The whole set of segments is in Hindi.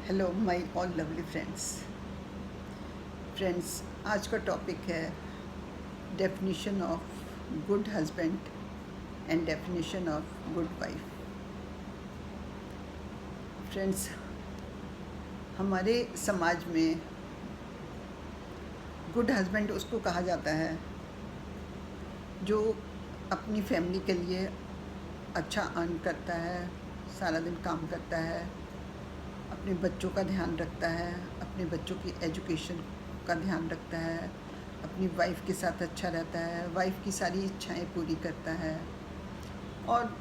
Hello my all lovely friends, आज का टॉपिक है definition of good husband and definition of good wife. Friends, हमारे समाज में गुड हस्बैंड उसको कहा जाता है जो अपनी फैमिली के लिए अच्छा अर्न करता है, सारा दिन काम करता है, अपने बच्चों का ध्यान रखता है, अपने बच्चों की एजुकेशन का ध्यान रखता है, अपनी वाइफ के साथ अच्छा रहता है, वाइफ की सारी इच्छाएं पूरी करता है और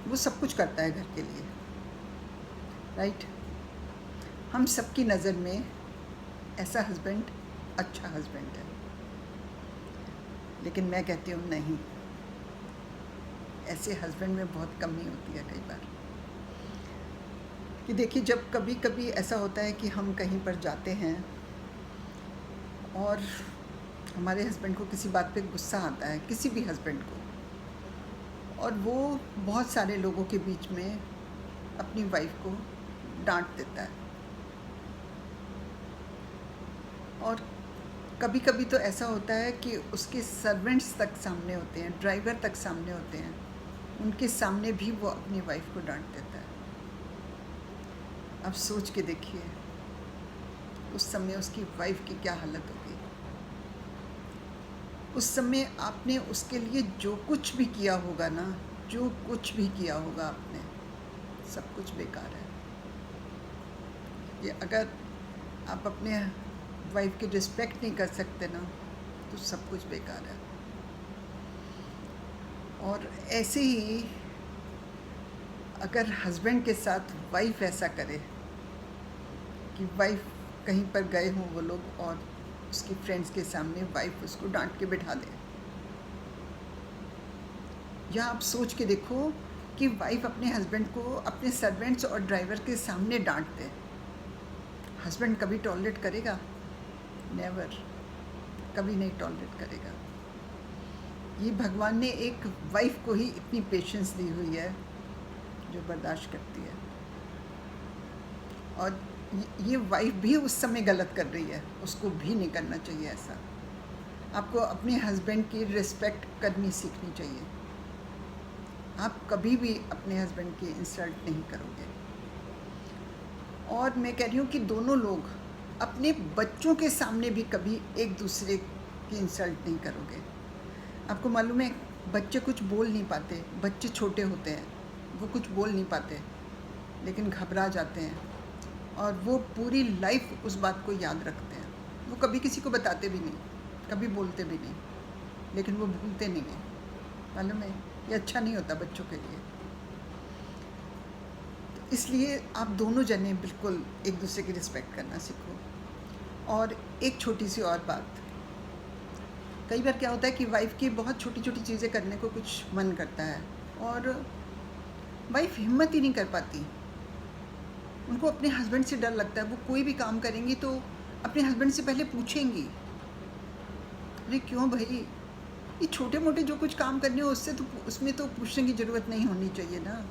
वो सब कुछ करता है घर के लिए। राइट? हम सबकी नज़र में ऐसा हस्बैंड अच्छा हस्बैंड है, लेकिन मैं कहती हूँ नहीं, ऐसे हस्बैंड में बहुत कमी होती है कई बार। कि देखिए, जब कभी कभी ऐसा होता है कि हम कहीं पर जाते हैं और हमारे हस्बैंड को किसी बात पे गुस्सा आता है, किसी भी हस्बैंड को, और वो बहुत सारे लोगों के बीच में अपनी वाइफ को डांट देता है। और कभी कभी तो ऐसा होता है कि उसके सर्वेंट्स तक सामने होते हैं, ड्राइवर तक सामने होते हैं, उनके सामने भी वो अपनी वाइफ को डांट देता है। अब सोच के देखिए उस समय उसकी वाइफ की क्या हालत होगी। उस समय आपने उसके लिए जो कुछ भी किया होगा ना, जो कुछ भी किया होगा आपने, सब कुछ बेकार है। ये अगर आप अपने वाइफ की रिस्पेक्ट नहीं कर सकते ना, तो सब कुछ बेकार है। और ऐसे ही अगर हस्बैंड के साथ वाइफ ऐसा करे कि वाइफ कहीं पर गए हों वो लोग और उसकी फ्रेंड्स के सामने वाइफ उसको डांट के बिठा दे, या आप सोच के देखो कि वाइफ अपने हस्बैंड को अपने सर्वेंट्स और ड्राइवर के सामने डांट दे, हस्बैंड कभी टॉलरेट करेगा? नेवर, कभी नहीं टॉलरेट करेगा। ये भगवान ने एक वाइफ को ही इतनी पेशेंस दी हुई है जो बर्दाश्त करती है, और ये वाइफ भी उस समय गलत कर रही है, उसको भी नहीं करना चाहिए ऐसा। आपको अपने हस्बैंड की रिस्पेक्ट करनी सीखनी चाहिए। आप कभी भी अपने हस्बैंड की इंसल्ट नहीं करोगे। और मैं कह रही हूँ कि दोनों लोग अपने बच्चों के सामने भी कभी एक दूसरे की इंसल्ट नहीं करोगे। आपको मालूम है, बच्चे कुछ बोल नहीं पाते, बच्चे छोटे होते हैं, वो कुछ बोल नहीं पाते, लेकिन घबरा जाते हैं और वो पूरी लाइफ उस बात को याद रखते हैं। वो कभी किसी को बताते भी नहीं, कभी बोलते भी नहीं, लेकिन वो भूलते नहीं हैं। मालूम है, ये अच्छा नहीं होता बच्चों के लिए। तो इसलिए आप दोनों जने बिल्कुल एक दूसरे की रिस्पेक्ट करना सीखो। और एक छोटी सी और बात, कई बार क्या होता है कि वाइफ की बहुत छोटी छोटी चीज़ें करने को कुछ मन करता है और वाइफ हिम्मत ही नहीं कर पाती। उनको अपने हस्बैंड से डर लगता है। वो कोई भी काम करेंगी तो अपने हस्बैंड से पहले पूछेंगी, अरे क्यों भाई, ये छोटे मोटे जो कुछ काम करने हो उससे तो उसमें तो पूछने की ज़रूरत नहीं होनी चाहिए ना।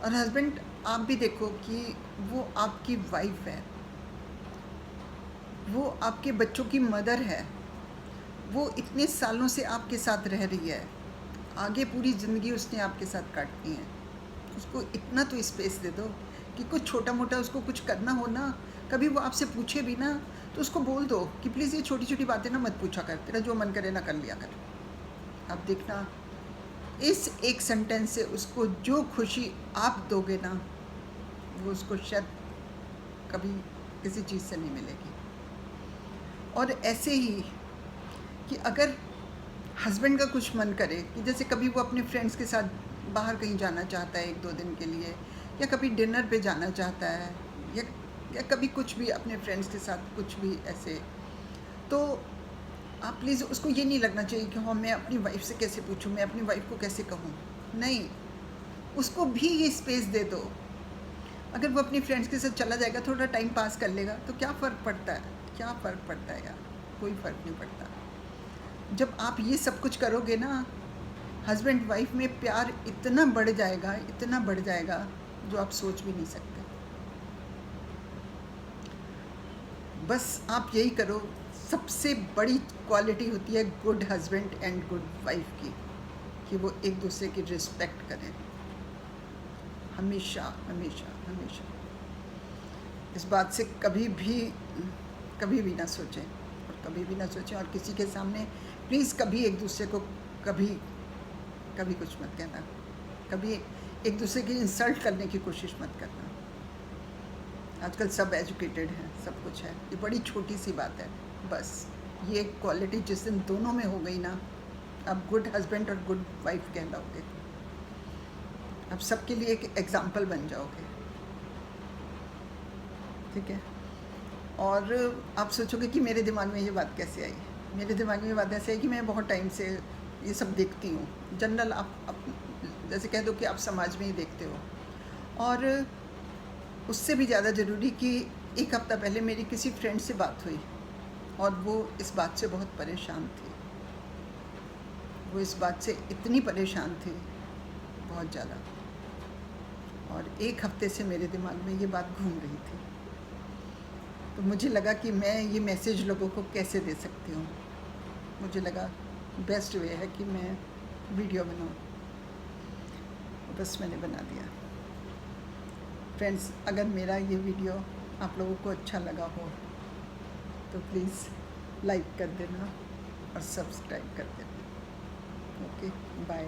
और हस्बैंड, आप भी देखो कि वो आपकी वाइफ है, वो आपके बच्चों की मदर है, वो इतने सालों से आपके साथ रह रही है, आगे पूरी ज़िंदगी उसने आपके साथ काटनी है। उसको इतना तो स्पेस दे दो कि कुछ छोटा मोटा उसको कुछ करना हो ना, कभी वो आपसे पूछे भी ना, तो उसको बोल दो कि प्लीज़ ये छोटी छोटी बातें ना मत पूछा कर, तेरा जो मन करे ना कर लिया कर। आप देखना, इस एक सेंटेंस से उसको जो खुशी आप दोगे ना, वो उसको शायद कभी किसी चीज़ से नहीं मिलेगी। और ऐसे ही कि अगर हस्बैंड का कुछ मन करे कि जैसे कभी वो अपने फ्रेंड्स के साथ बाहर कहीं जाना चाहता है 1-2 दिन के लिए, या कभी डिनर पे जाना चाहता है, या कभी कुछ भी अपने फ्रेंड्स के साथ कुछ भी ऐसे, तो आप प्लीज़, उसको ये नहीं लगना चाहिए कि हाँ मैं अपनी वाइफ से कैसे पूछूं, मैं अपनी वाइफ को कैसे कहूँ। नहीं, उसको भी ये स्पेस दे दो। अगर वो अपनी फ्रेंड्स के साथ चला जाएगा, थोड़ा टाइम पास कर लेगा, तो क्या फ़र्क पड़ता है? क्या फ़र्क पड़ता है यार? कोई फ़र्क नहीं पड़ता। जब आप ये सब कुछ करोगे ना, हस्बैंड वाइफ में प्यार इतना बढ़ जाएगा, इतना बढ़ जाएगा, जो आप सोच भी नहीं सकते। बस आप यही करो। सबसे बड़ी क्वालिटी होती है good husband and good wife की, कि वो एक दूसरे की रिस्पेक्ट करें, हमेशा हमेशा हमेशा। इस बात से कभी भी ना सोचें, और कभी भी ना सोचें, और किसी के सामने प्लीज़ कभी एक दूसरे को कभी कुछ मत कहना, कभी एक दूसरे की इंसल्ट करने की कोशिश मत करना। आजकल सब एजुकेटेड हैं, सब कुछ है, ये बड़ी छोटी सी बात है। बस ये क्वालिटी जिस दिन दोनों में हो गई ना, आप गुड हस्बैंड और गुड वाइफ कहलाओगे, आप सबके लिए एक एग्जाम्पल बन जाओगे, ठीक है। और आप सोचोगे कि मेरे दिमाग में ये बात कैसे आई। मेरे दिमाग में ये बात ऐसे आई कि मैं बहुत टाइम से ये सब देखती हूँ। जनरल आप जैसे कह दो कि आप समाज में ही देखते हो। और उससे भी ज़्यादा ज़रूरी कि एक हफ़्ता पहले मेरी किसी फ्रेंड से बात हुई, और वो इस बात से बहुत परेशान थी। वो इस बात से इतनी परेशान थी, बहुत ज़्यादा, और एक हफ्ते से मेरे दिमाग में ये बात घूम रही थी। तो मुझे लगा कि मैं ये मैसेज लोगों को कैसे दे सकती हूँ। मुझे लगा बेस्ट वे है कि मैं वीडियो बनाऊँ, बस मैंने बना दिया। फ्रेंड्स, अगर मेरा ये वीडियो आप लोगों को अच्छा लगा हो तो प्लीज़ लाइक कर देना और सब्सक्राइब कर देना। Okay, bye.